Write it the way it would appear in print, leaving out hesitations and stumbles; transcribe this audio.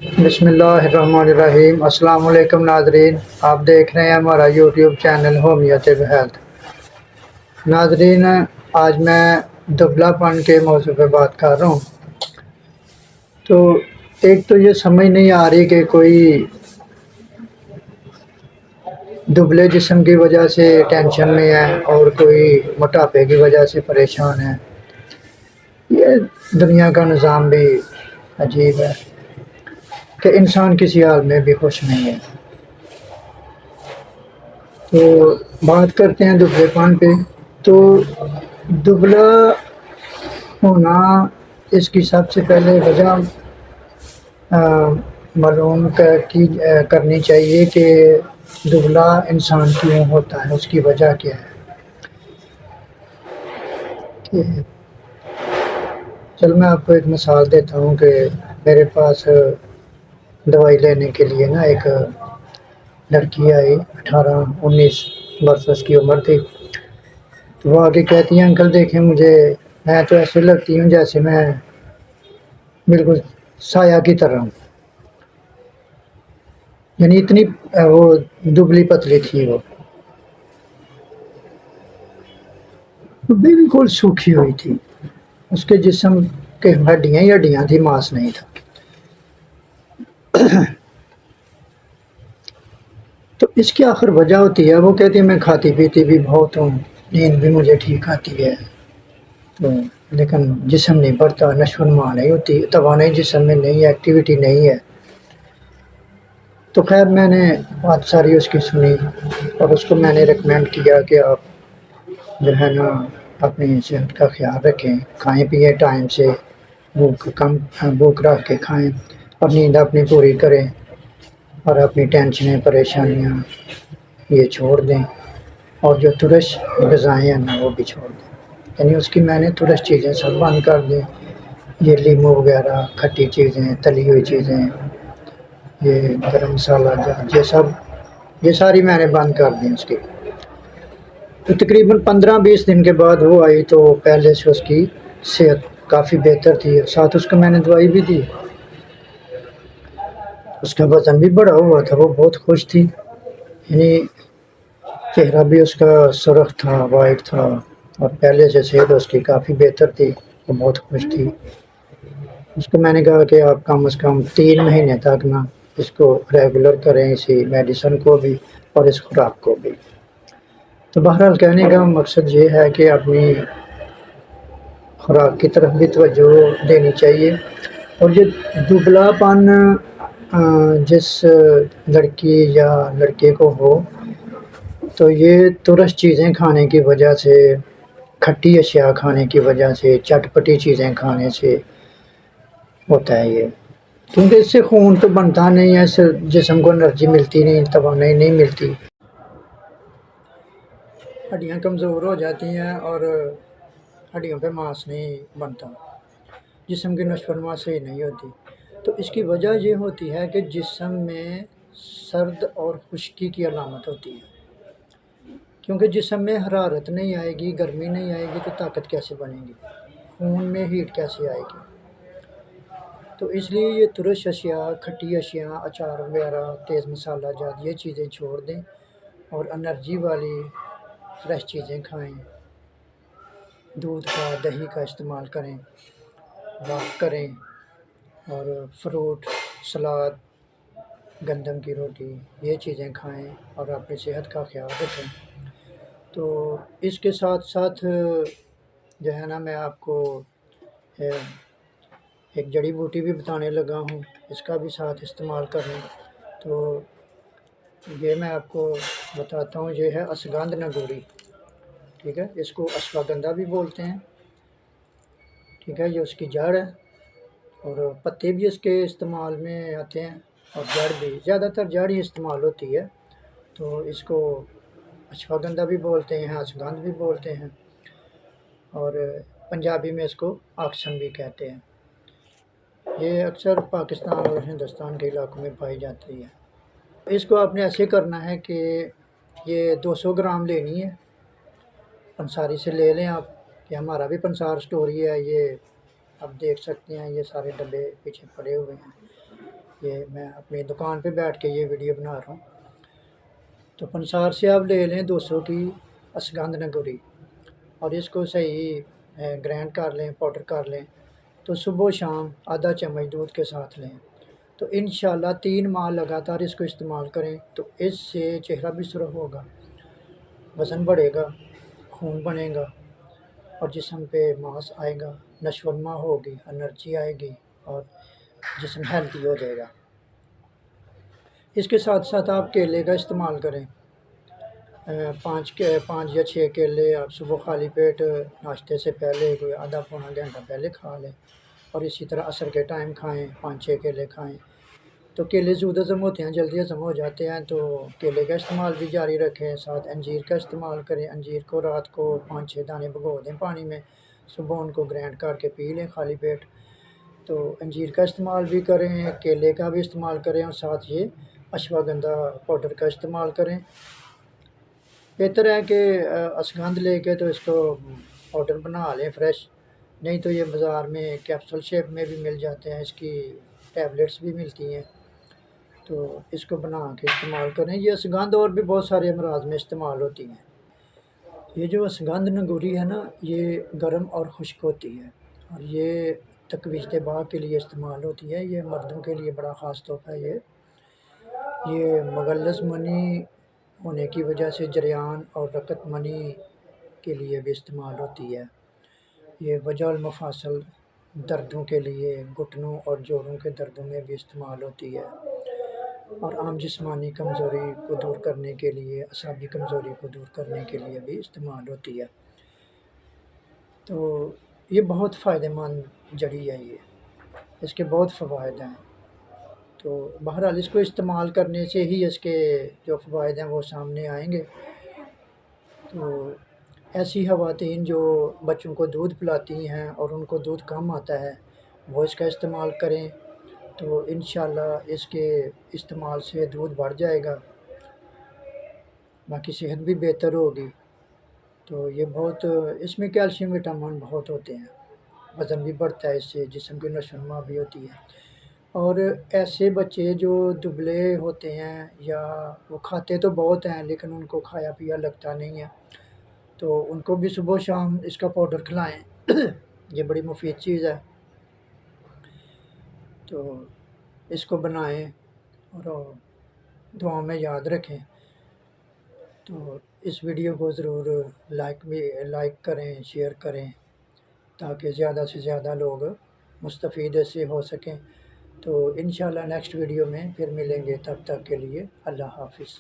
بسم اللہ الرحمن الرحیم۔ السلام علیکم ناظرین، آپ دیکھ رہے ہیں ہمارا یوٹیوب چینل ہومیت ہیلتھ۔ ناظرین، آج میں دبلا پن کے موضوع پہ بات کر رہا ہوں۔ تو ایک تو یہ سمجھ نہیں آ رہی کہ کوئی دبلے جسم کی وجہ سے ٹینشن میں ہے اور کوئی موٹاپے کی وجہ سے پریشان ہے۔ یہ دنیا کا نظام بھی عجیب ہے کہ انسان کسی حال میں بھی خوش نہیں ہے۔ تو بات کرتے ہیں دبلے پان پہ۔ تو دبلا ہونا، اس کی سب سے پہلے وجہ معلوم کرنی چاہیے کہ دبلا انسان کیوں ہوتا ہے، اس کی وجہ کیا ہے۔ کہ چل میں آپ کو ایک مثال دیتا ہوں کہ میرے پاس دوائی لینے کے لیے نا ایک لڑکی آئی، 18-19 برس اس کی عمر تھی۔ تو وہ آگے کہتی ہیں، انکل دیکھیں مجھے، میں تو ایسے لگتی ہوں جیسے میں بالکل سایہ کی طرح ہوں۔ یعنی اتنی وہ دبلی پتلی تھی، وہ بالکل سوکھی ہوئی تھی۔ اس کے جسم کے ہڈیاں ہی ہڈیاں تھی، ماس نہیں تھا۔ تو اس کی آخر وجہ ہوتی ہے، وہ کہتی ہے میں کھاتی پیتی بھی بہت ہوں، نیند بھی مجھے ٹھیک آتی ہے، تو لیکن جسم نہیں بڑھتا، نشو و نما نہیں ہوتی، توانائی جسم میں نہیں ہے، ایکٹیویٹی نہیں ہے۔ تو خیر میں نے بات ساری اس کی سنی اور اس کو میں نے ریکمینڈ کیا کہ آپ جو ہے نا اپنی صحت کا خیال رکھیں، کھائیں پئیں ٹائم سے، بھوک رکھ کے کھائیں اور نیند اپنی پوری کریں، اور اپنی ٹینشنیں پریشانیاں یہ چھوڑ دیں، اور جو ترش غذائیں ہیں نا وہ بھی چھوڑ دیں۔ یعنی اس کی میں نے ترش چیزیں سب بند کر دیں، یہ لیمو وغیرہ، کھٹی چیزیں، تلی ہوئی چیزیں، یہ گرم مسالہ جات، یہ ساری میں نے بند کر دی اس کی۔ تو تقریباً 15-20 دن کے بعد وہ آئی تو پہلے سے اس کی صحت کافی بہتر تھی، ساتھ اس کو میں نے دوائی بھی دی۔ اس کا وزن بھی بڑھا ہوا تھا، وہ بہت خوش تھی، یعنی چہرہ بھی اس کا سرخ تھا، وائٹ تھا، اور پہلے سے صحت اس کی کافی بہتر تھی، وہ بہت خوش تھی۔ اس کو میں نے کہا کہ آپ کم از کم 3 مہینے تک نا اس کو ریگولر کریں، اسی میڈیسن کو بھی اور اس خوراک کو بھی۔ تو بہرحال کہنے کا مقصد یہ ہے کہ اپنی خوراک کی طرف بھی توجہ دینی چاہیے۔ اور یہ دبلا پن جس لڑکی یا لڑکے کو ہو تو یہ ترش چیزیں کھانے کی وجہ سے، کھٹی اشیاء کھانے کی وجہ سے، چٹپٹی چیزیں کھانے سے ہوتا ہے یہ، کیونکہ اس سے خون تو بنتا نہیں ہے، اس سے جسم کو انرجی ملتی نہیں، توانائی نہیں ملتی، ہڈیاں کمزور ہو جاتی ہیں اور ہڈیوں پہ ماس نہیں بنتا، جسم کی نشو و نما صحیح نہیں ہوتی۔ تو اس کی وجہ یہ ہوتی ہے کہ جسم میں سرد اور خشکی کی علامت ہوتی ہے، کیونکہ جسم میں حرارت نہیں آئے گی، گرمی نہیں آئے گی تو طاقت کیسے بنے گی، خون میں ہیٹ کیسے آئے گی۔ تو اس لیے یہ ترش اشیاء، کھٹی اشیاء، اچار وغیرہ، تیز مسالہ جات، یہ چیزیں چھوڑ دیں اور انرجی والی فریش چیزیں کھائیں، دودھ کا، دہی کا استعمال کریں، واک کریں، اور فروٹ، سلاد، گندم کی روٹی، یہ چیزیں کھائیں اور اپنی صحت کا خیال رکھیں۔ تو اس کے ساتھ ساتھ جو ہے نا میں آپ کو ایک جڑی بوٹی بھی بتانے لگا ہوں، اس کا بھی ساتھ استعمال کریں۔ تو یہ میں آپ کو بتاتا ہوں، یہ ہے اشگندھ نگوری، ٹھیک ہے، اس کو اشواگندھا بھی بولتے ہیں، ٹھیک ہے، یہ اس کی جڑ ہے، اور پتے بھی اس کے استعمال میں آتے ہیں، اور جڑ بھی، زیادہ تر جڑ ہی استعمال ہوتی ہے۔ تو اس کو اشواگندھا بھی بولتے ہیں، اشگندھ بھی بولتے ہیں، اور پنجابی میں اس کو آکسن بھی کہتے ہیں۔ یہ اکثر پاکستان اور ہندوستان کے علاقوں میں پائی جاتی ہے۔ اس کو آپ نے ایسے کرنا ہے کہ یہ 200 گرام لینی ہے، پنساری سے لے لیں آپ، کہ ہمارا بھی پنسار سٹور ہی ہے، یہ آپ دیکھ سکتے ہیں، یہ سارے ڈبے پیچھے پڑے ہوئے ہیں۔ یہ میں اپنی دکان پہ بیٹھ کے یہ ویڈیو بنا رہا ہوں۔ تو پنسار سے آپ لے لیں 200 کی اشگند نگوری، اور اس کو صحیح گرینڈ کر لیں، پاؤڈر کر لیں، تو صبح و شام آدھا چمچ دودھ کے ساتھ لیں، تو انشاءاللہ 3 ماہ لگاتار اس کو استعمال کریں تو اس سے چہرہ بھی سرخ ہوگا، وزن بڑھے گا، خون بنے گا، اور جسم پہ ماس آئے گا، نشو و نما ہوگی، انرجی آئے گی، اور جسم ہیلتھی ہو جائے گا۔ اس کے ساتھ ساتھ آپ کیلے کا استعمال کریں، 5 یا 6 کیلے آپ صبح خالی پیٹ ناشتے سے پہلے کوئی آدھا پونا گھنٹہ پہلے کھا لیں، اور اسی طرح عصر کے ٹائم کھائیں، 5-6 کیلے کھائیں۔ تو کیلے زود ہضم ہوتے ہیں، جلدی ہضم ہو جاتے ہیں، تو کیلے کا استعمال بھی جاری رکھیں۔ ساتھ انجیر کا استعمال کریں، انجیر کو رات کو 5-6 دانے بھگو دیں پانی میں، صبح ان کو گرینڈ کر کے پی لیں خالی پیٹ۔ تو انجیر کا استعمال بھی کریں، کیلے کا بھی استعمال کریں، اور ساتھ یہ اشواگندھا پاؤڈر کا استعمال کریں۔ بہتر ہے کہ اشگندھ لے کے تو اس کو پاؤڈر بنا لیں فریش، نہیں تو یہ بازار میں کیپسول شیپ میں بھی مل جاتے ہیں، اس کی ٹیبلٹس بھی ملتی ہیں، تو اس کو بنا کے استعمال کریں۔ یہ اشگندھ اور بھی بہت سارے امراض میں استعمال ہوتی ہیں۔ یہ جو اشگندھ نگوری ہے نا، یہ گرم اور خشک ہوتی ہے، اور یہ تقویت باہ کے لیے استعمال ہوتی ہے۔ یہ مردوں کے لیے بڑا خاص تحفہ ہے۔ یہ مغلظ منی ہونے کی وجہ سے جریان اور رکت منی کے لیے بھی استعمال ہوتی ہے۔ یہ وجع المفاصل دردوں کے لیے، گھٹنوں اور جوڑوں کے دردوں میں بھی استعمال ہوتی ہے، اور عام جسمانی کمزوری کو دور کرنے کے لیے، اعصابی کمزوری کو دور کرنے کے لیے بھی استعمال ہوتی ہے۔ تو یہ بہت فائدہ مند جڑی ہے، اس کے بہت فوائد ہیں۔ تو بہرحال اس کو استعمال کرنے سے ہی اس کے جو فوائد ہیں وہ سامنے آئیں گے۔ تو ایسی خواتین جو بچوں کو دودھ پلاتی ہیں اور ان کو دودھ کم آتا ہے، وہ اس کا استعمال کریں، تو انشاءاللہ اس کے استعمال سے دودھ بڑھ جائے گا، باقی صحت بھی بہتر ہوگی۔ تو یہ بہت، اس میں کیلشیم وٹامن بہت ہوتے ہیں، وزن بھی بڑھتا ہے اس سے، جسم کی نشو و نما بھی ہوتی ہے۔ اور ایسے بچے جو دبلے ہوتے ہیں یا وہ کھاتے تو بہت ہیں لیکن ان کو کھایا پیا لگتا نہیں ہے، تو ان کو بھی صبح و شام اس کا پاؤڈر کھلائیں، یہ بڑی مفید چیز ہے۔ تو اس کو بنائیں اور دعاؤں میں یاد رکھیں۔ تو اس ویڈیو کو ضرور لائک کریں، شیئر کریں، تاکہ زیادہ سے زیادہ لوگ مستفید سے ہو سکیں۔ تو انشاءاللہ نیکسٹ ویڈیو میں پھر ملیں گے، تب تک کے لیے اللہ حافظ۔